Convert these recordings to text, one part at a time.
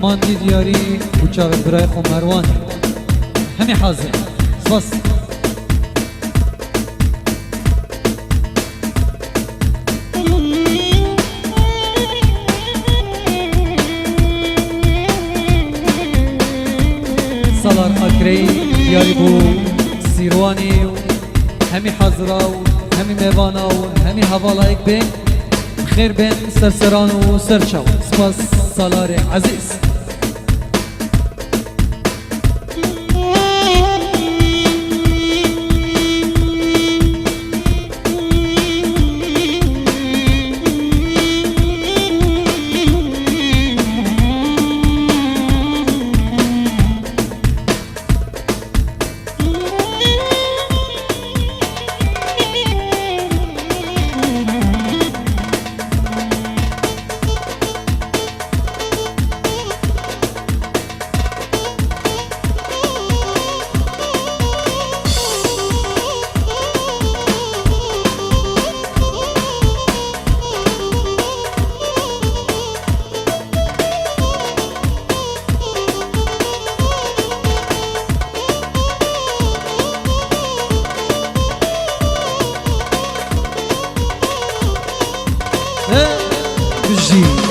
فرمان دي دياري وشاوي برايخ ومروان همي حاضر بس صلار أكري دياري بو سيرواني همي حاضرة همي ميوانا همي هوالايك بين خير بين سرسران وسرشاو سباس صلاري عزيز بجي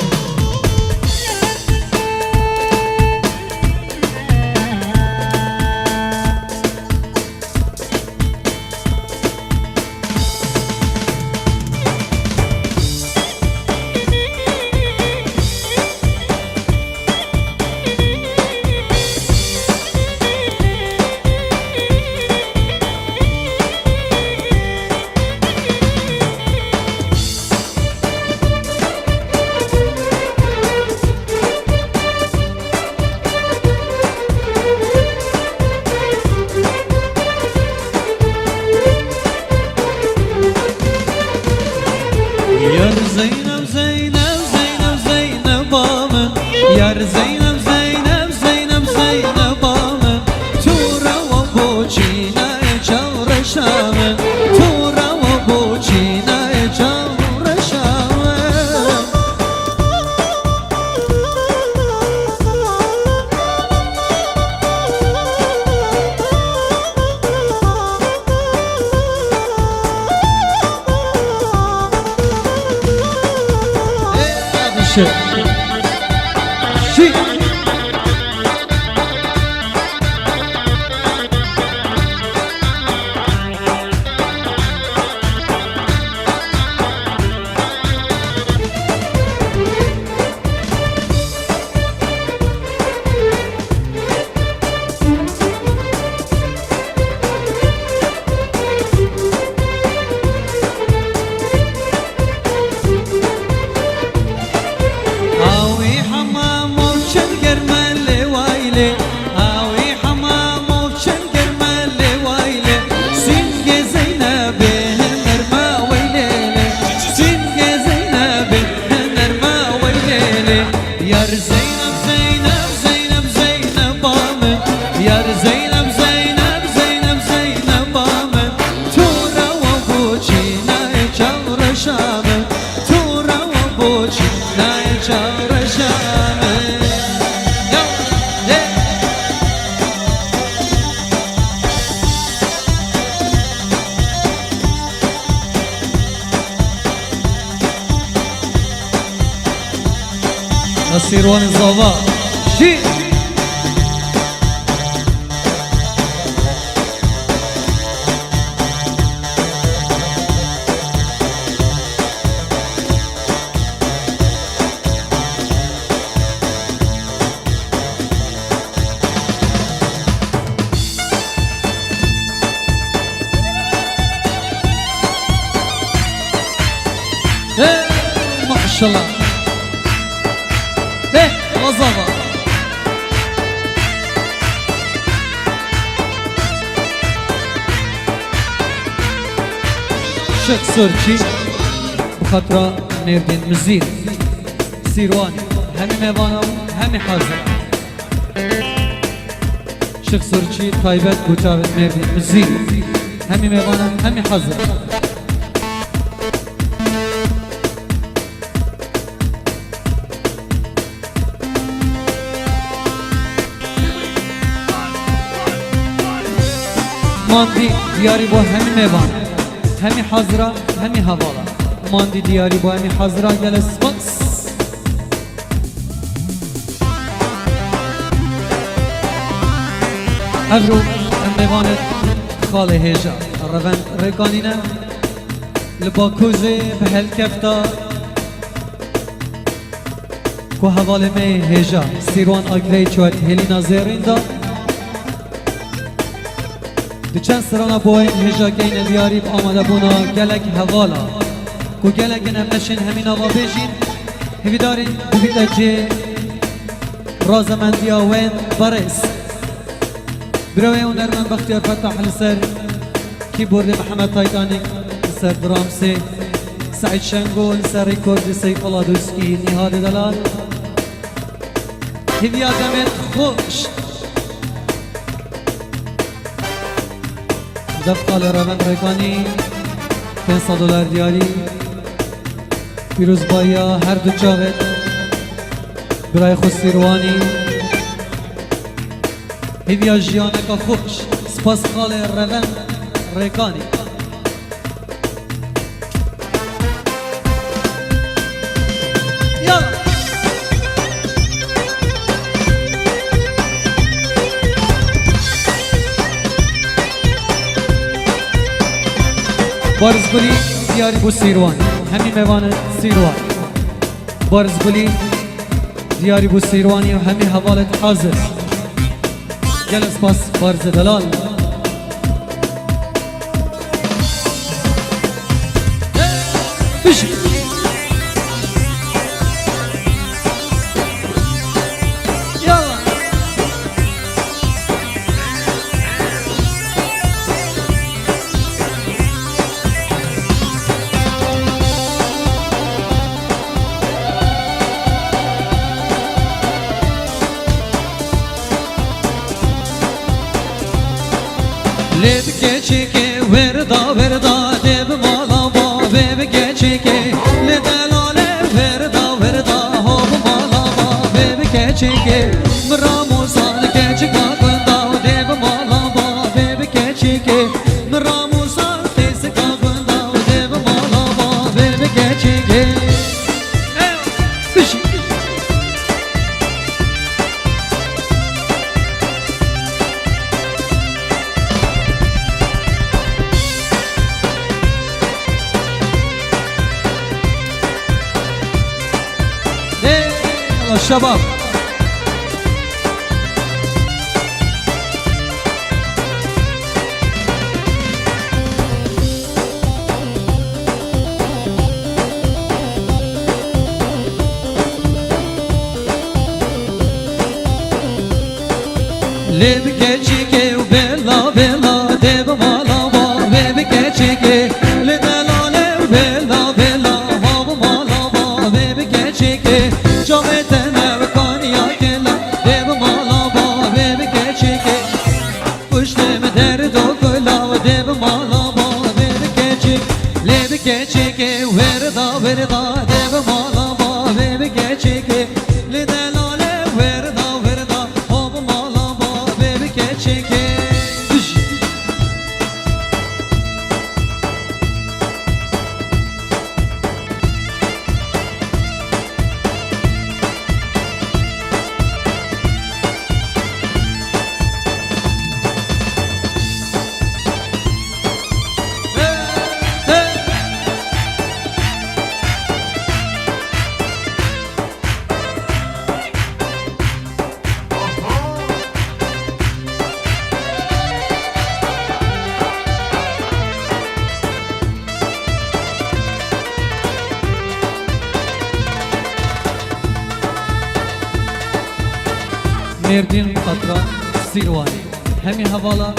زينب زينب زينب زينب بامن يار زينب زينب زينب زينب بامن تورا وبوچينا چاور شامن تورا وبوچينا چاور شامن shit. Yar Zeynep Zeynep Zeynep Zeynep bamın Yar Zeynep Zeynep Zeynep Zeynep bamın Tura ve buçina çavraşamın Tura ve buçina çavraşamın Sirwan Zava Şi Maşallah Zava Şık Sırçı bu khatra Merdin Mizir Sirwani hemi mevana hemi hazır Şık Sırçı Taybet Buçavet Merdin Mizir hemi mevana hemi hazır ماندی دیاری با همی میوان همی حضره همی حوالا ماندی دیاری با همی حضره گل سپاس افرو میوانت خال هیجا روان ریکانینه لباکوزه به هل کفتا کو حواله می هیجا سیروان آگری چوات هلی نازرین دا دو چند سرانا بوین هیجا گین بیاری آمده بونا گلک حوالا کو گلک نمشین همین آقا بیجین هیوی دارین ببیده جه رازمندی آوین بارس بروی اون در من بختیار فتح لسر کیبورد محمد تایتانیک لسر درامسی سعید شنگو لسر ریکورد سیف الله دوسکی نهاد دلال هیوی آدمت خوش دفقال روان ریکانی $500 دیاری پیروز بایا هر دو جاوت برای خود سیروانی هیویا جیانکا خوش سپاس خال روان ریکانی یالا بارزگلی دیاری بو سیروان همی میوان سیروان بارزگلی دیاری بو سیروانی و همی حوالت حاضر گل اسپاس بارز دلال بشی یالا لب geçike verda verda deb mala ba beb geçike le dalale verda verda hob mala ba beb geçike mramusan geçika banda deb mala ba beb geçike mramusan teska banda deb mala ba beb geçike bishi الشباب لب geçike bella bella dev mala ba beb geçike le dalale bella bella hav mala ba beb geçike Caveten evkaniya kela dev mala ba beb geçike Puştem derdo kulav dev mala ba beb geçik Leb geçike verda verda dev mala ba beb geçike Le delale verda verda hob mala ba beb geçike مردین خطرة سیروانی همی حوالا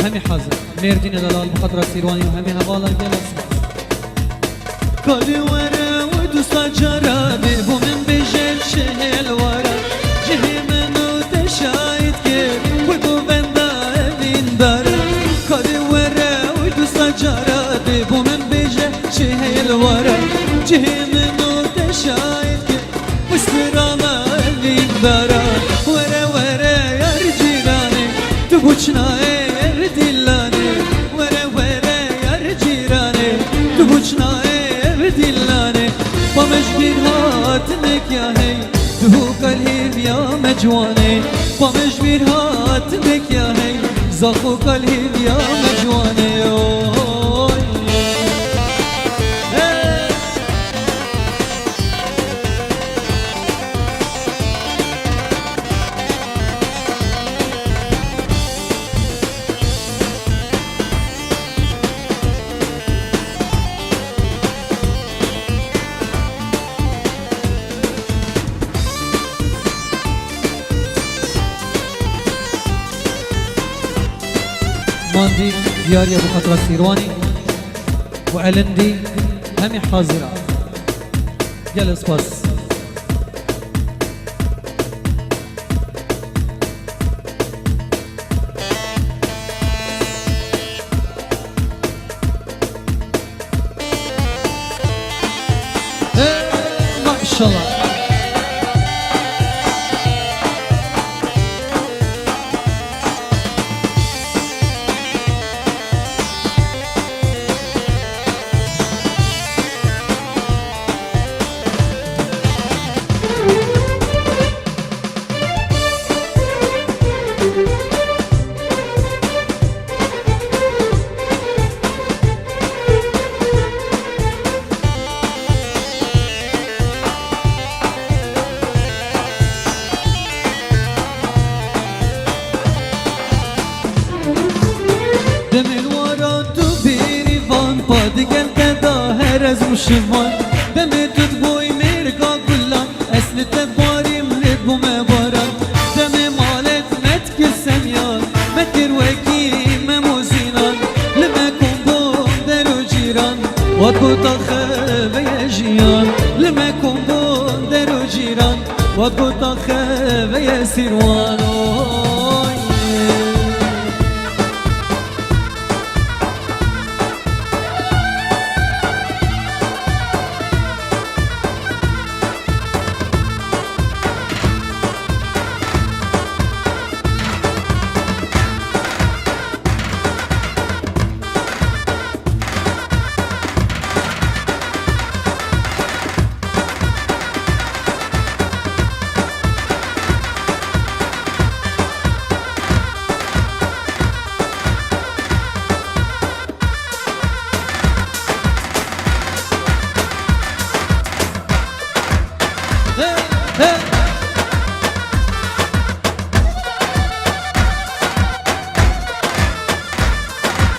همی حاضر مردین دلال بخطرة سیروانی و همی حوالا گلس کاری وره و دوستا جرابه بو من بجل شهل وره جهی منو تشاید که و دو بنده این داره کاری وره و دوستا جرابه بو من بجل شهل وره جهی منو تشاید که مسترانا این داره وره وره یار جیرانه تو بچنای دلانه مجواني ومجبير هاتنك يا هي زخوك الهيل يا مجواني ماندي دياري ابو خطرة السيرواني وألندي همي حاضرة جلس بس ما شاء الله از مشوان دمه تد بوی مرگا گلان اصل تد باری ملد بو مباران دمه مالت مت کسم یار مکر وکی مموزینان لما کن بوم درو جیران و کو تاخه و جیان لما کن بوم درو جیران و کو تاخه و سیروان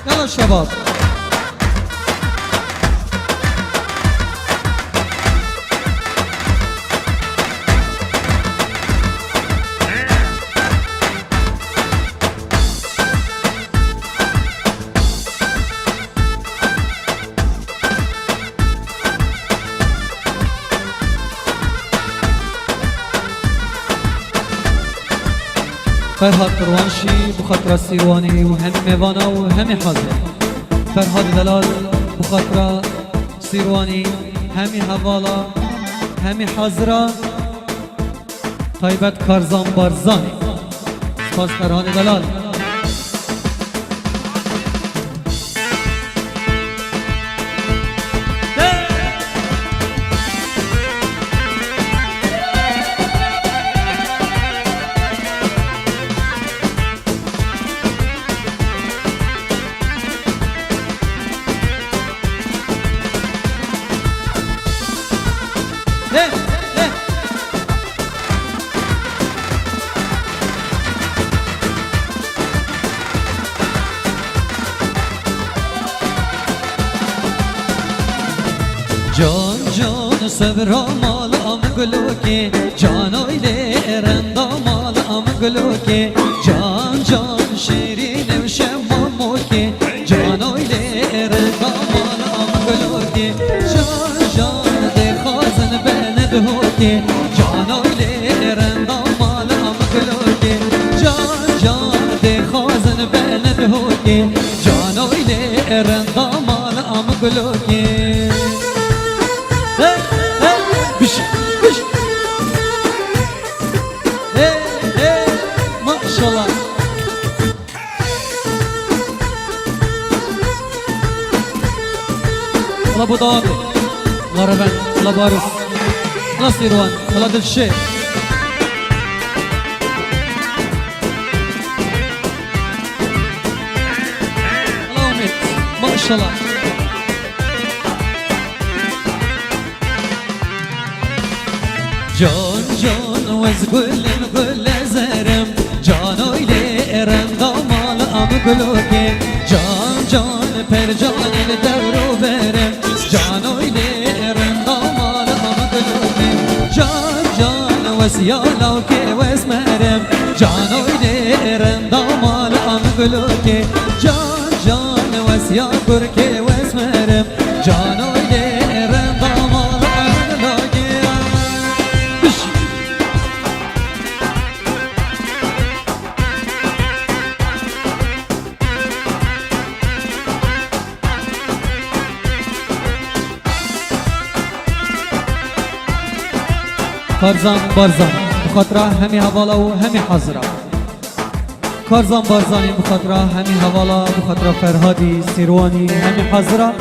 يلا الشباب فرهاد قروانشي بخاطر السيرواني وهم ميوانا وهم حاضر فرهاد دلال بخاطر السيرواني همي هوالا همي حاضرة طيبت كارزان بارزاني سپاس فرهاد دلال جان جان صبرا مال ام گلوکی جان اویله رندا مال ام گلوکی جان جان شیرین و شمامو کی جان اویله رندا مال ام گلوکی جان جان ده خازن بند هوکی جان اویله رندا مال ام گلوکی جان جان ده خازن بند هوکی جان اویله رندا مال ام گلوکی ما شاء الله الله ابو ضوابي الله ربان الله بارس الله سيروان الله دل الشيخ الله. جان جان وز گل زرم جان اویلی رندامال ام گلوکی جان جان پر جان دورو برم جان اویلی رندامال ام گلوکی جان جان وز یالاوکی وز مرم جان اویلی رندامال ام گلوکی جان جان وز یاکرکی وز مرم جان اویلی رندامال ام گلوکی کارزان بارزان بخاطره همی حوالا و همی حاضره کارزان بارزانی بخاطره همی حوالا بخاطره فرهادی سیروانی همی حاضره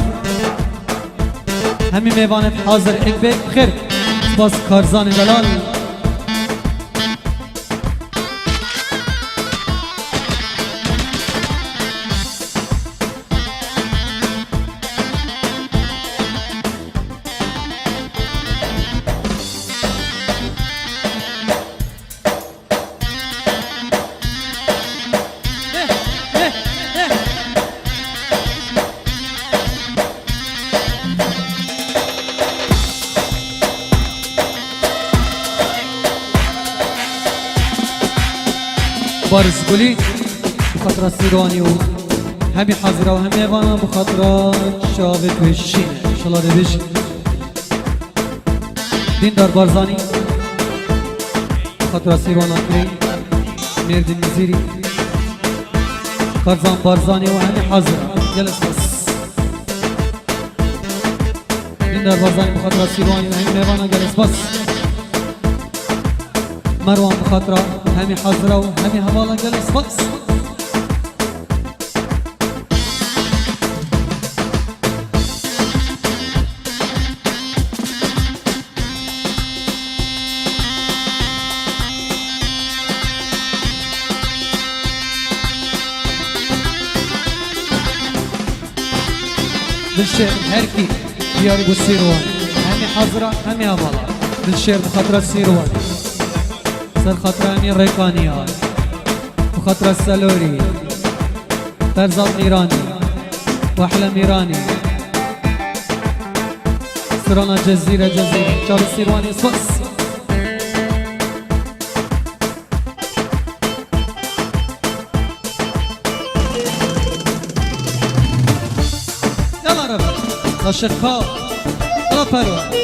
همی میوانت حاضر اکبه خیر باز کارزان دلال بارز گلی بخاطر سیروانی و همی حاضره و همی ایوانا بخاطر شاوت و شینه انشالله دیدش دیندار بارزانی بخاطر سیروان اکری مردین نزیری کارزان بارزانی و همی حاضره جلس بس دیندار بارزانی بخاطر سیروانی و همی ایوانا جلس بس مروان بخاطره همي حاضرة وهمي هوالا جلس بس بالشير هركي دياري بالسيروان همي حاضرة همي هوالا بالشير بخاطرة السيروان سر خاطر امیر ریکانیان بخاطر السلوری فرزاد ایرانی واحلام ایرانی سرانا جزیره چال سیروانی سوس یلا رفت ناشقها یلا پرو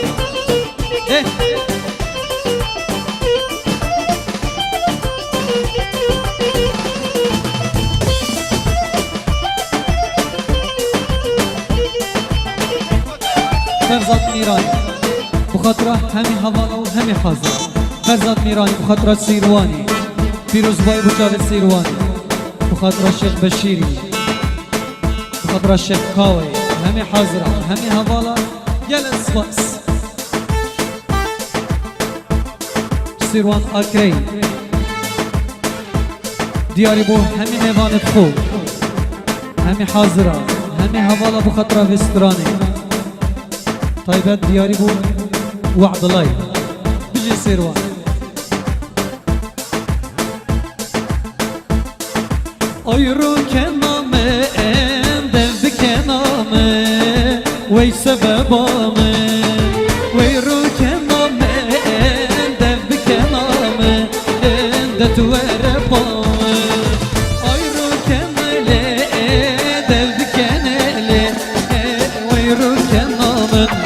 فرزاد میرانی بخاطر همي هوالا و همي حاضر فرزاد میرانی بخاطر سیروانی پیروزبای بچار سیروانی بخاطر شیخ بشیری بخاطر شیخ کاوی همي حاضر همي هوالا جلس بس سیروان اکری دیاری بو همي میوانت خوب همي حاضر همي هوالا بخاطر وسترانی طيبات دياري بو وعد الله بيجي سيروان ايرو كنامه دب كنامه وي سببامه ويرو كنامه دب كنامه دت وربامه ايرو كنله دب كنله ويرو كنامه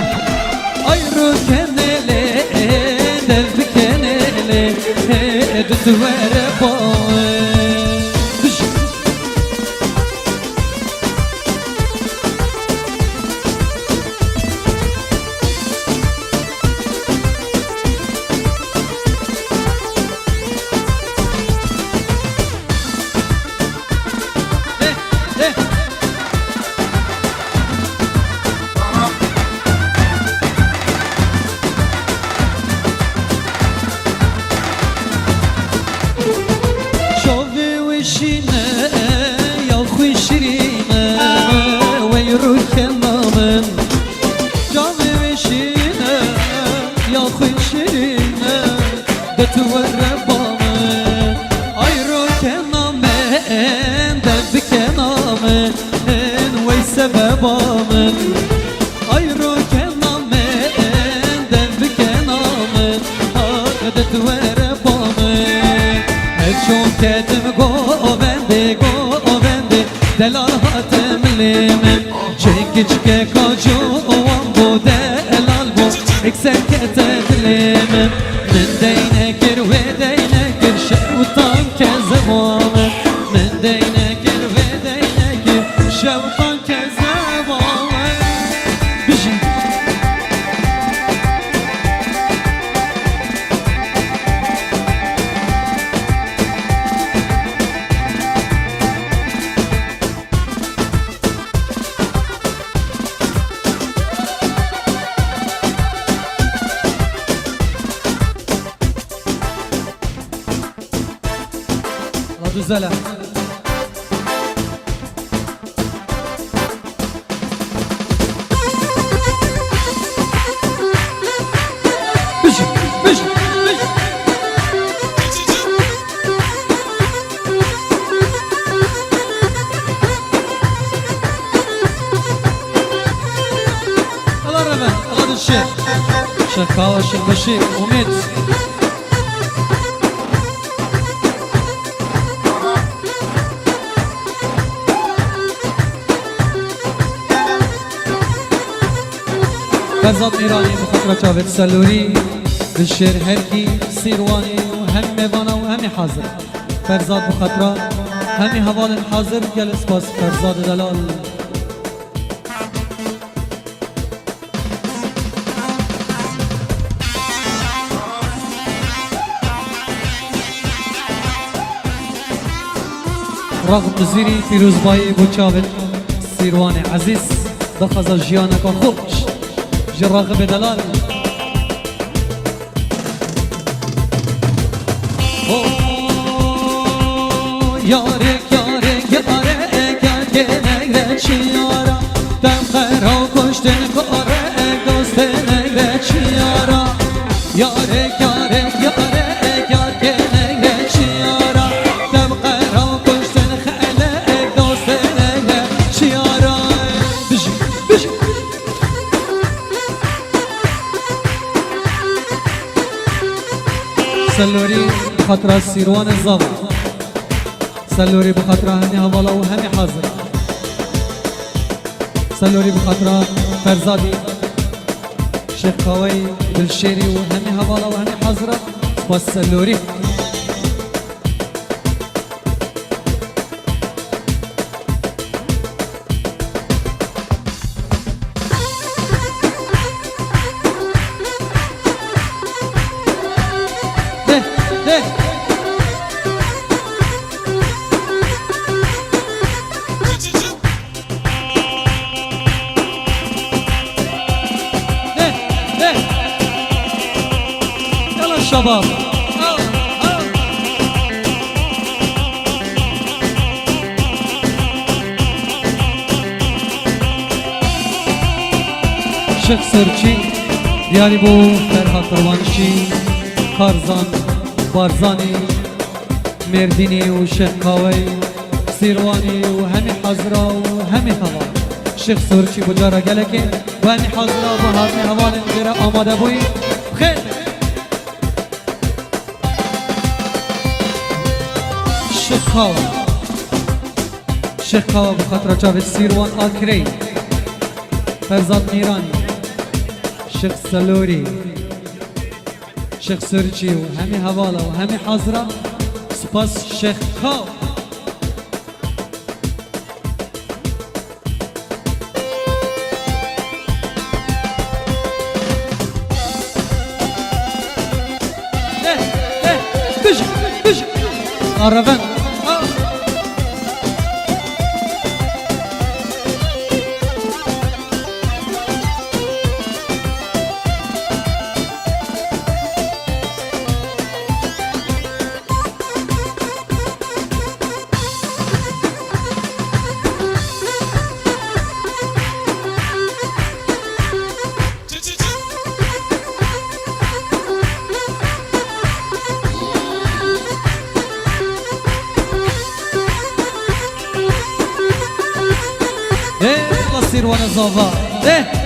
دبك نامن ويسببامن أيرو كنامن دبك نامن أخدت وربامن هتشوف كاتم قوبندي قوبندي دلال هاتم لمن شكك كاجو وامبو دلال بو اكسر كتت لمن من دينكر ودينكر شوطان كزمامن من دينكر ودينكر شوطان كزمامن بجي رادو زلا بجي بجي بجي الله ربنا الله الشيخ شيخ كاوى الشيخ بشير وميت فرزاد ایرانی بخاطر چاوت سلوری بالشعر هرکی سیروانی و هم میوانا و همی حاضر فرزاد بخاطر همی حوال حاضر گل اسپاس فرزاد دلال رغم زیری پیروزبایی بو چاوت سیروان عزیز دخز جیانک خوش جراغب دلال یارک یارک یارک یارک چیارا دم خرا کشتن کاره دوست نگره چیارا یارک یارک یارک یارک چیارا دم خرا کشتن خاله دوست نگره چیارا بجی بجی سلوري بخاطر السيروان الزاوية سلوري بخاطر هني هوالا وهني حاضر سلوري بخاطر فرزادي شيخ قوي بالشيري وهني هوالا وهني حاضرة والسلوري شباب شيخ سرچی دیاری بو فرهاد قربانشی کارزان بارزانی مردینی و شیخ کاوی سیروانی و همی حضرا و همی هوا شیخ سرچی بجارا گلکی و همی حضرا و همی هوا نگیره آماده بوی خیلی شيخ خاوة بخاطر جاوید سیروان آکری فرزاد میرانی شيخ سلوری شيخ سرچی و همی حوالا و همی حاضرة سپاس شيخ خاوة بجي بجي عرفان سيروان الزوفا ده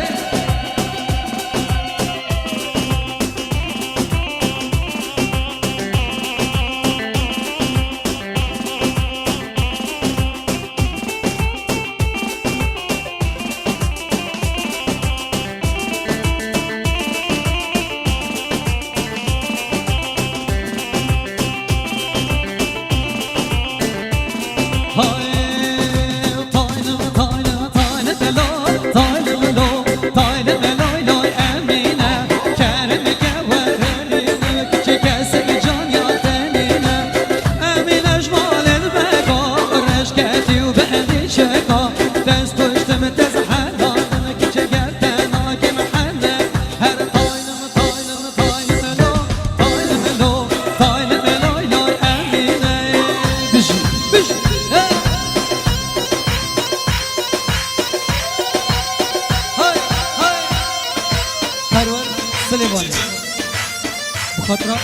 بخاطر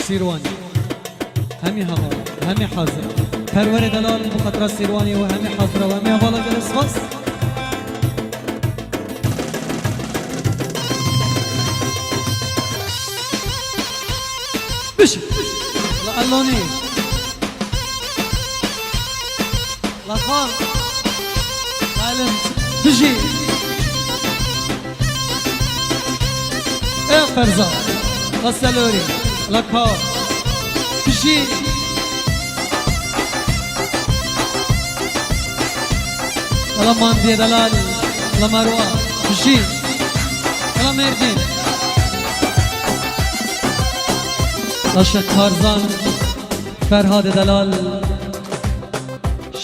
سيرواني همي هوا همي حاضرة پرور دلال بخاطر سيرواني وهمي حاضرة وهمي هوا جلس خاص بش لا اللوني لا خال علمت تجي ايه فرزا لا سالوري لا كار تجي لا ماندي دلال لا مروه تجي لا مردين لا شكارزان فرهاد دلال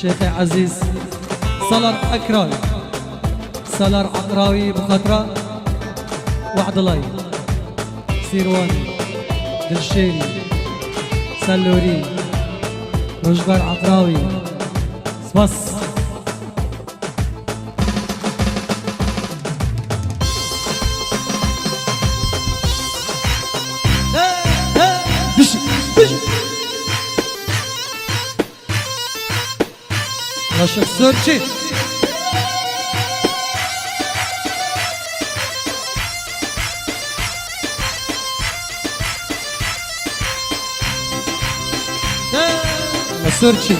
شيخ عزيز سالار اكراوي سالار عقراوي بخاطره وعد الله سيرواني دلشيري سلوري رجبر عقراوي سباس Laşık sörçi سörçi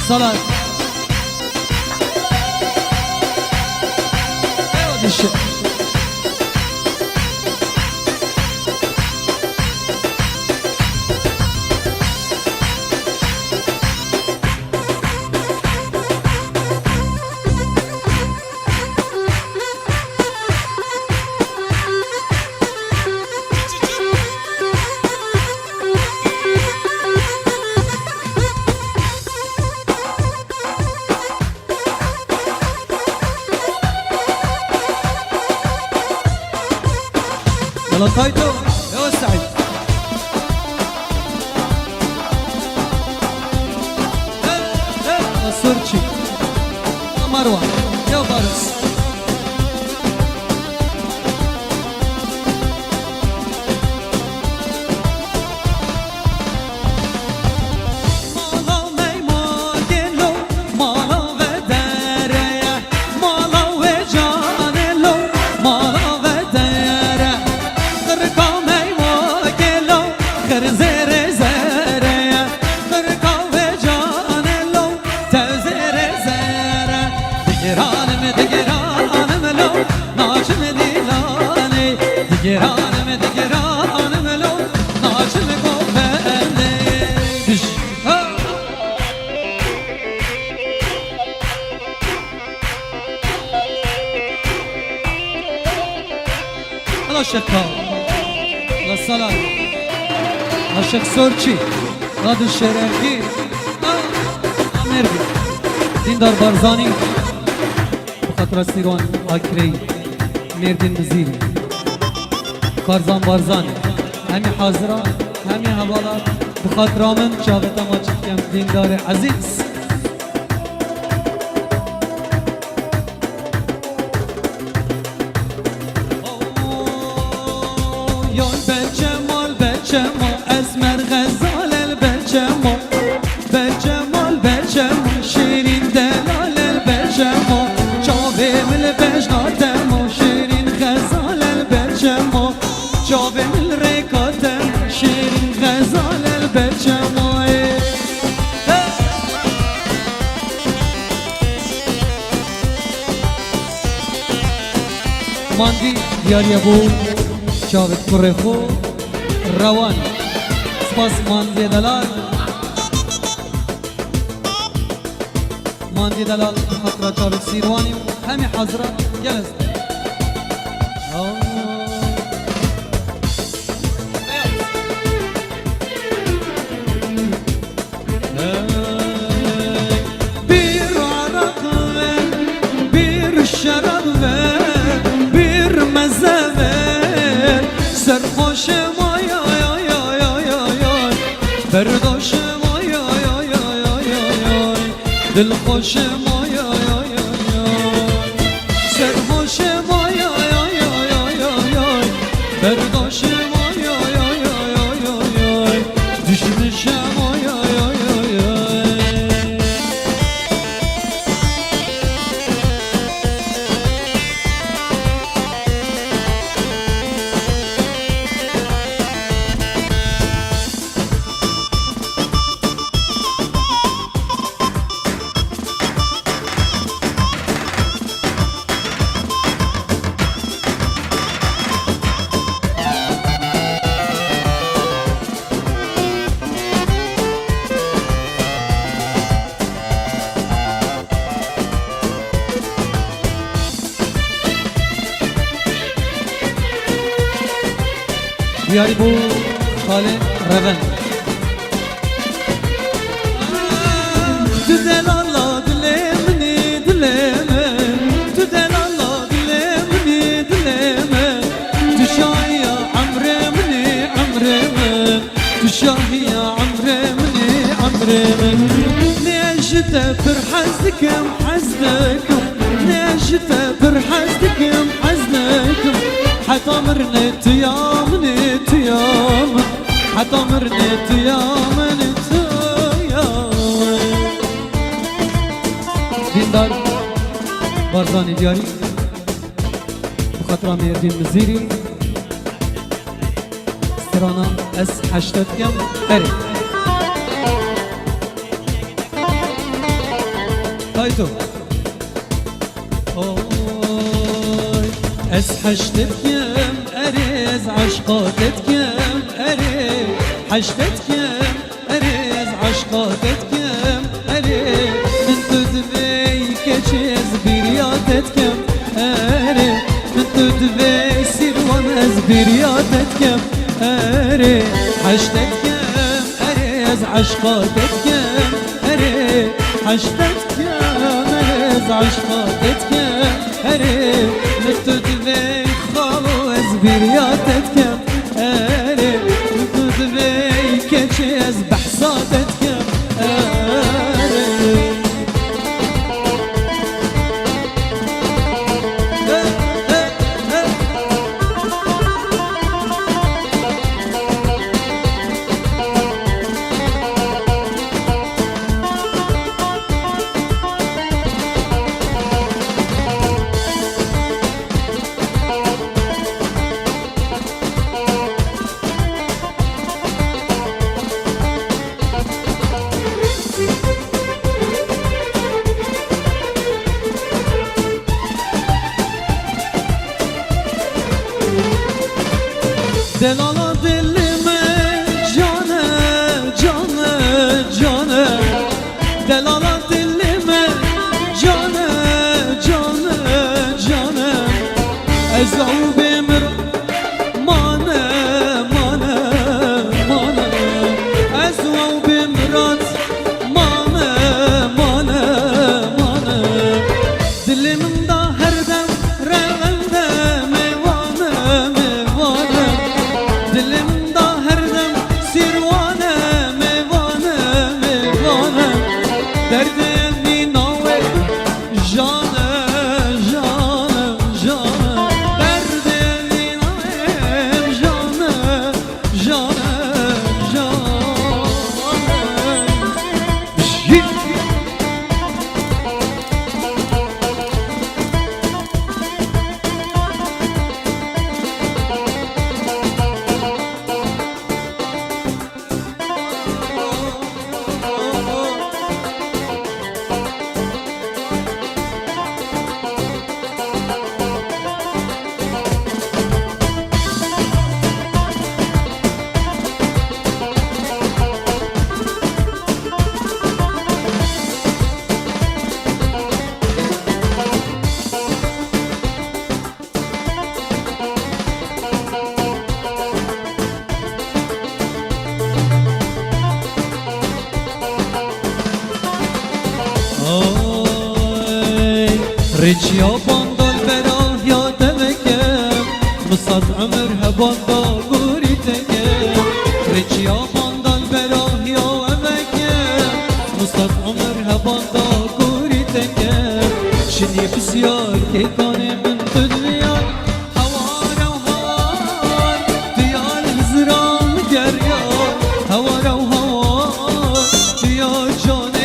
Salat dişi يلا طايتو يا سعيد السورتشي مروه يا فارس شكا لا صلاة لا شك سورچی لا دل شرقی امیر بی دیندار بارزانی بخاطر سیروان آکری مردین بزیری کارزان بارزانی همی حاضرة همی حوالات بخاطر من جاوتا ماجد کم دیندار عزیز بلجمال أزمر غزال البلجمال بلجمال بلجمال شيرين دلال البلجمال ماندی دیاری بو چاوت کرخو روان سپاس ماندی دلال ماندی دلال خطرة چاوت سیروانی همی حضره جلس شراب ver, bir meze ver, serhoşum ay ay ay ay ay ay ay, berdoşum ay ay ay ay ay ay ay, dilhoşum ay ay ay ay ay, serhoşum ay ay ay ay ay ay ay, berdoşum ay ay ay ay ay ay ay, düşmüşüm ay ay ay ay ay. دیاری بو خاله روان تو دلالا دلمنی دلمه تو دلالا دلمنی دلمه تو شاهی عمرمنی عمرمه تو شاهی عمرمنی عمرمه نعشت فرحزدكم حزدكم نعشت فرحزدكم حزدكم حتى مرنت يامني تيام حتى مرنت يامني تيام دیندار بارزانی دیاری بخاطر میردین مزیری استرانا از 80 کم اری هایتو از 80 کم ارز عشقاتت کم اری 80 کم ارز عشقاتت کم اری من تو دوی کچیز بیریاتت کم اری من تو دوی سیروان از بیریاتت کم اری 80 کم ارز عشقاتت کم اری 80 کم ارز عشقاتت کم اری من تو دوی خالو از بیریاتت کم اری من تو دوی کچی از بحثاتت کم اری دلالا دلime cane cane cane دلالا دلime cane cane cane ازو بمر مانه مانه مانه ازو بمرات مانه مانه مانه دلم دا هر دم رونده میوانه میوانه دلم دا هر دم سیروانه میوانه میوانه در ريتش يا باندال براه يا دمكم مصاد عمر هباندا قوريتكم ريتش يا باندال براه يا امكم مصاد عمر هباندا قوريتكم شني بسيار كيكاني من دنيا هوارا وهوار ديال هزران قريار هوارا وهوار ديال جاني